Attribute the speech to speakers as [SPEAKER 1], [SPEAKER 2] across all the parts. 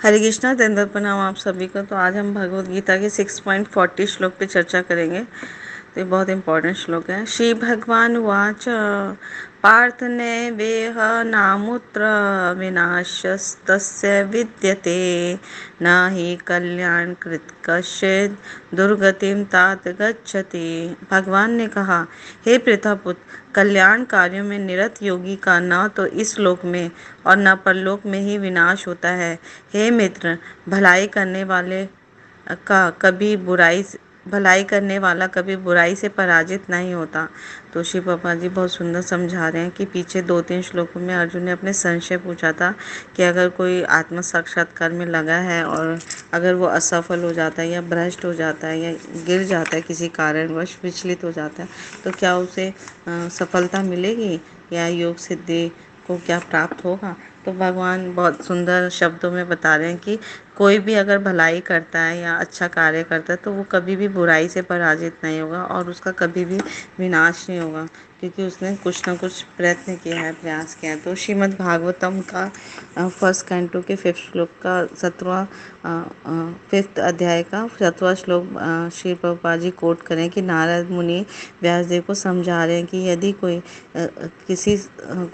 [SPEAKER 1] हरे कृष्णा दंडवत प्रणाम आप सभी को। तो आज हम भगवत गीता के 6.40 श्लोक पे चर्चा करेंगे। तो ये बहुत इंपॉर्टेंट श्लोक है। श्री भगवान वाच पार्थ नैवेह नामुत्र विनाशस्तस्य विद्यते न हि कल्याण कृत कश्चित् दुर्गतिम तात गच्छति। भगवान ने कहा, हे प्रतापुत्र, कल्याण कार्यों में निरत योगी का न तो इस लोक में और न परलोक में ही विनाश होता है। हे मित्र, भलाई करने वाले का कभी भलाई करने वाला कभी बुराई से पराजित नहीं होता। तो शिव पापा जी बहुत सुंदर समझा रहे हैं कि पीछे 2-3 श्लोकों में अर्जुन ने अपने संशय पूछा था कि अगर कोई आत्म साक्षात्कार में लगा है और अगर वो असफल हो जाता है या भ्रष्ट हो जाता है या गिर जाता है, किसी कारणवश विचलित हो जाता है, तो क्या उसे सफलता मिलेगी या योग सिद्धि को क्या प्राप्त होगा। तो भगवान बहुत सुंदर शब्दों में बता रहे हैं कि कोई भी अगर भलाई करता है या अच्छा कार्य करता है तो वो कभी भी बुराई से पराजित नहीं होगा और उसका कभी भी विनाश नहीं होगा, क्योंकि उसने कुछ ना कुछ प्रयत्न किया है, प्रयास किया है। तो श्रीमद् भागवतम का फर्स्ट कैंटो के 5th श्लोक का 5th अध्याय का 7वां श्लोक श्री प्रभुपाद जी कोट करें कि नारद मुनि व्यासदेव को समझा रहे हैं कि यदि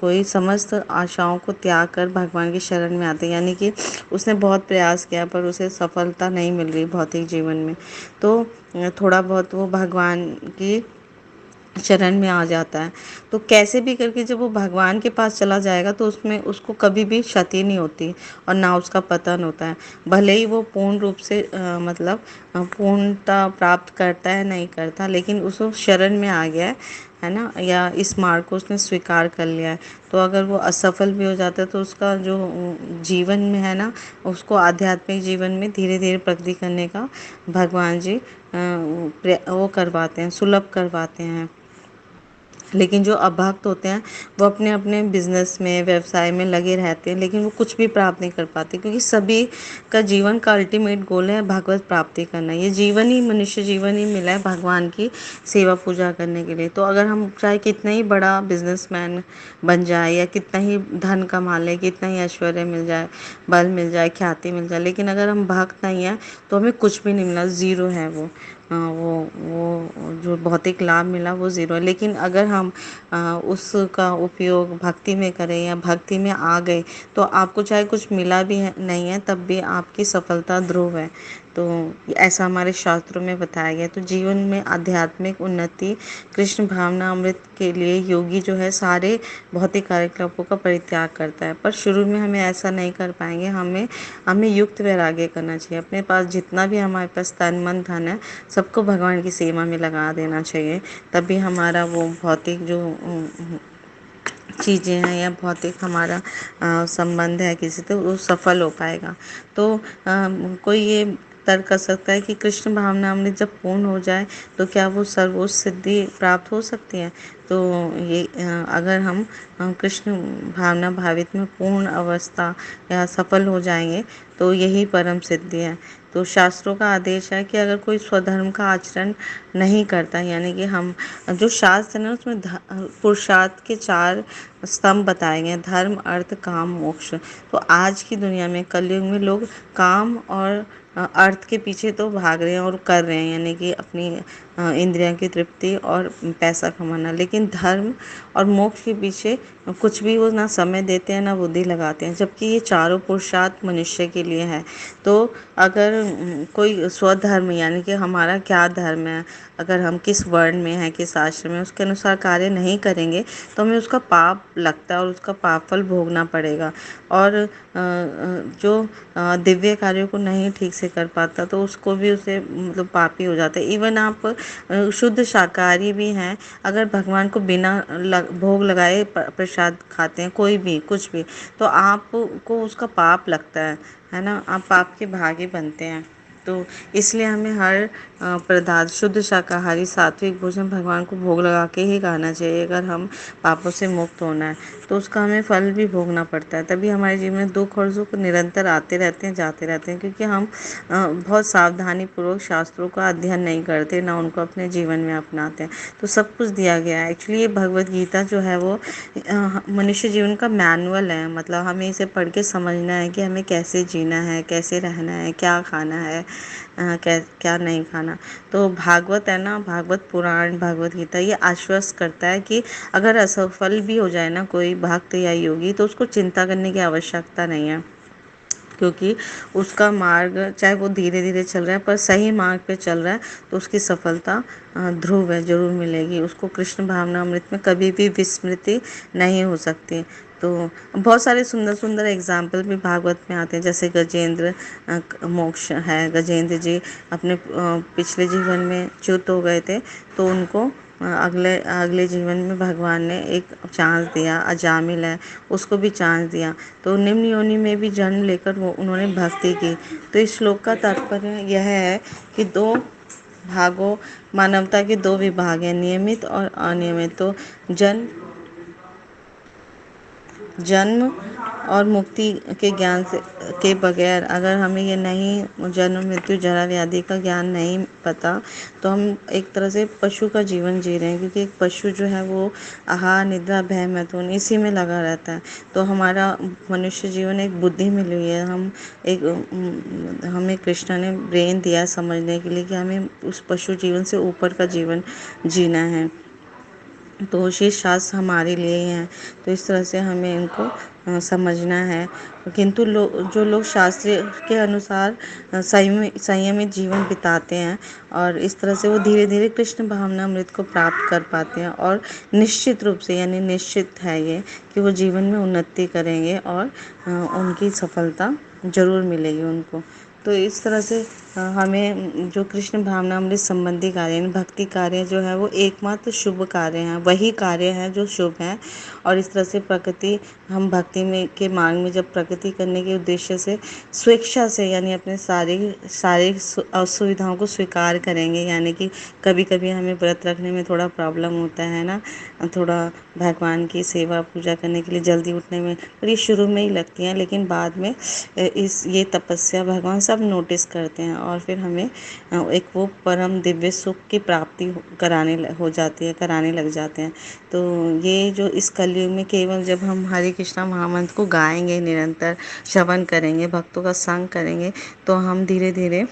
[SPEAKER 1] कोई समस्त आशाओं को त्याग कर भगवान की शरण में आते, यानी कि उसने बहुत प्रयास किया पर उसे सफलता नहीं मिल रही भौतिक जीवन में, तो थोड़ा बहुत वो भगवान की शरण में आ जाता है। तो कैसे भी करके जब वो भगवान के पास चला जाएगा तो उसमें उसको कभी भी क्षति नहीं होती और ना उसका पतन होता है। भले ही वो पूर्ण रूप से पूर्णता प्राप्त करता है नहीं करता, लेकिन उसको शरण में आ गया है ना, या इस मार्ग को उसने स्वीकार कर लिया है। तो अगर वो असफल भी हो जाता है तो उसका जो जीवन में है ना, उसको आध्यात्मिक जीवन में धीरे धीरे प्रगति करने का भगवान जी वो करवाते हैं, सुलभ करवाते हैं। लेकिन जो अभक्त होते हैं वो अपने अपने बिजनेस में, व्यवसाय में लगे रहते हैं, लेकिन वो कुछ भी प्राप्त नहीं कर पाते, क्योंकि सभी का जीवन का अल्टीमेट गोल है भगवत प्राप्ति करना। ये जीवन ही, मनुष्य जीवन ही मिला है भगवान की सेवा पूजा करने के लिए। तो अगर हम चाहे कितना ही बड़ा बिजनेसमैन बन जाए या कितना ही धन कमा ले, कितना ही ऐश्वर्य मिल जाए, बल मिल जाए, ख्याति मिल जाए, लेकिन अगर हम भक्त नहीं हैं तो हमें कुछ भी नहीं मिला, ज़ीरो है वो। वो जो भौतिक लाभ मिला वो ज़ीरो है। लेकिन अगर हम उसका उपयोग भक्ति में करें या भक्ति में आ गए तो आपको चाहे कुछ मिला भी नहीं है तब भी आपकी सफलता ध्रुव है। तो ऐसा हमारे शास्त्रों में बताया गया। तो जीवन में आध्यात्मिक उन्नति, कृष्ण भावना अमृत के लिए योगी जो है सारे भौतिक कार्यकलापों का परित्याग करता है। पर शुरू में हमें ऐसा नहीं कर पाएंगे। हमें युक्त वैराग्य करना चाहिए। अपने पास जितना भी हमारे पास तन मन धन है सबको भगवान की सेवा में लगा देना चाहिए। तभी हमारा वो भौतिक जो चीज़ें हैं या भौतिक हमारा संबंध है किसी से, वो सफल हो पाएगा। तो कोई ये तर्क कर सकता है कि कृष्ण भावना अमृत जब पूर्ण हो जाए तो क्या वो सर्वोच्च सिद्धि प्राप्त हो सकती है। तो ये अगर हम कृष्ण भावना भावित में पूर्ण अवस्था या सफल हो जाएंगे तो यही परम सिद्धि है। तो शास्त्रों का आदेश है कि अगर कोई स्वधर्म का आचरण नहीं करता, यानी कि हम जो शास्त्र है ना उसमें पुरुषार्थ के 4 स्तंभ बताए गए, धर्म अर्थ काम मोक्ष। तो आज की दुनिया में कलयुग में लोग काम और अर्थ के पीछे तो भाग रहे हैं और कर रहे हैं, यानी कि अपनी इंद्रियों की तृप्ति और पैसा कमाना, लेकिन धर्म और मोक्ष के पीछे कुछ भी वो ना समय देते हैं ना बुद्धि लगाते हैं, जबकि ये चारों पुरुषार्थ मनुष्य के लिए है। तो अगर कोई स्वधर्म, यानी कि हमारा क्या धर्म है, अगर हम किस वर्ण में हैं, किस आश्रम में, उसके अनुसार कार्य नहीं करेंगे तो हमें उसका पाप लगता है और उसका पाप फल भोगना पड़ेगा। और जो दिव्य कार्यों को नहीं ठीक से कर पाता तो उसको भी उसे मतलब पापी हो जाता है। इवन आप शुद्ध शाकाहारी भी हैं, अगर भगवान को बिना भोग लगाए प्रसाद खाते हैं, कोई भी कुछ भी, तो आपको उसका पाप लगता है ना, आप पाप के भागी बनते हैं। तो इसलिए हमें हर पदार्थ शुद्ध शाकाहारी सात्विक भोजन भगवान को भोग लगा के ही खाना चाहिए। अगर हम पापों से मुक्त होना है तो उसका हमें फल भी भोगना पड़ता है, तभी हमारे जीवन में दुख और सुख निरंतर आते रहते हैं, जाते रहते हैं, क्योंकि हम बहुत सावधानी पूर्वक शास्त्रों का अध्ययन नहीं करते, ना उनको अपने जीवन में अपनाते हैं। तो सब कुछ दिया गया है। एक्चुअली ये भगवत गीता जो है वो मनुष्य जीवन का मैनुअल है। मतलब हमें इसे पढ़ के समझना है कि हमें कैसे जीना है, कैसे रहना है, क्या खाना है, क्या क्या नहीं खाना। तो भागवत है ना, भागवत पुराण, भागवत गीता ये आश्वस्त करता है कि अगर असफल भी हो जाए ना कोई भक्त या योगी, तो उसको चिंता करने की आवश्यकता नहीं है, क्योंकि उसका मार्ग चाहे वो धीरे धीरे चल रहा है पर सही मार्ग पे चल रहा है, तो उसकी सफलता ध्रुव है, जरूर मिलेगी उसको। कृष्ण भावनामृत में कभी भी विस्मृति नहीं हो सकती। तो बहुत सारे सुंदर सुंदर एग्जाम्पल भी भागवत में आते हैं, जैसे गजेंद्र मोक्ष है। गजेंद्र जी अपने पिछले जीवन में च्युत हो गए थे, तो उनको अगले अगले जीवन में भगवान ने एक चांस दिया। अजामिल है, उसको भी चांस दिया, तो निम्न योनि में भी जन्म लेकर वो उन्होंने भक्ति की। तो इस श्लोक का तात्पर्य यह है कि दो भागों मानवता के दो विभाग हैं, नियमित और अनियमित। तो जन्म जन्म और मुक्ति के ज्ञान से के बगैर अगर हमें ये नहीं, जन्म मृत्यु जरा व्याधि का ज्ञान नहीं पता, तो हम एक तरह से पशु का जीवन जी रहे हैं, क्योंकि एक पशु जो है वो आहार निद्रा भय मैथुन इसी में लगा रहता है। तो हमारा मनुष्य जीवन एक बुद्धि मिली हुई है, हमें कृष्ण ने ब्रेन दिया है समझने के लिए कि हमें उस पशु जीवन से ऊपर का जीवन जीना है। तो शेष शास्त्र हमारे लिए ही हैं, तो इस तरह से हमें इनको समझना है। किंतु जो लोग शास्त्र के अनुसार संयमित जीवन बिताते हैं, और इस तरह से वो धीरे धीरे कृष्ण भावनामृत को प्राप्त कर पाते हैं, और निश्चित रूप से यानी निश्चित है ये कि वो जीवन में उन्नति करेंगे और उनकी सफलता जरूर मिलेगी उनको। तो इस तरह से हमें जो कृष्ण भावनामृत संबंधी कार्य यानी भक्ति कार्य जो है वो एकमात्र शुभ कार्य हैं, वही कार्य हैं जो शुभ हैं। और इस तरह से प्रकृति, हम भक्ति में के मार्ग में जब प्रकृति करने के उद्देश्य से स्वेच्छा से यानी अपने सारी असुविधाओं को स्वीकार करेंगे, यानी कि कभी कभी हमें व्रत रखने में थोड़ा प्रॉब्लम होता है ना, थोड़ा भगवान की सेवा पूजा करने के लिए जल्दी उठने में, पर ये शुरू में ही लगती हैं, लेकिन बाद में ये तपस्या भगवान सब नोटिस करते हैं, और फिर हमें एक वो परम दिव्य सुख की प्राप्ति कराने लग जाते हैं। तो ये जो इस कलयुग में केवल जब हम हरे कृष्णा महामंत्र को गाएंगे, निरंतर श्रवण करेंगे, भक्तों का संग करेंगे, तो हम धीरे धीरे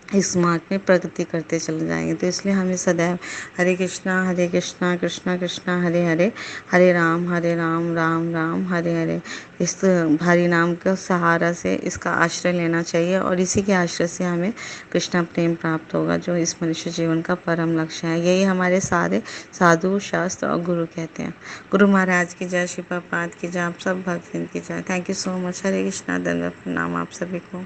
[SPEAKER 1] इस मार्ग में प्रगति करते चले जाएंगे। तो इसलिए हमें सदैव हरे कृष्णा कृष्णा कृष्णा हरे हरे, हरे राम राम राम हरे हरे, इस हरि नाम का सहारा से इसका आश्रय लेना चाहिए, और इसी के आश्रय से हमें कृष्णा प्रेम प्राप्त होगा, जो इस मनुष्य जीवन का परम लक्ष्य है। यही हमारे सारे साधु शास्त्र और गुरु कहते हैं। गुरु महाराज की जय, श्री प्रभुपाद की जय, आप सब भक्त की जय। Thank you so much. Hare Krishna, दंडवत प्रणाम आप सभी को।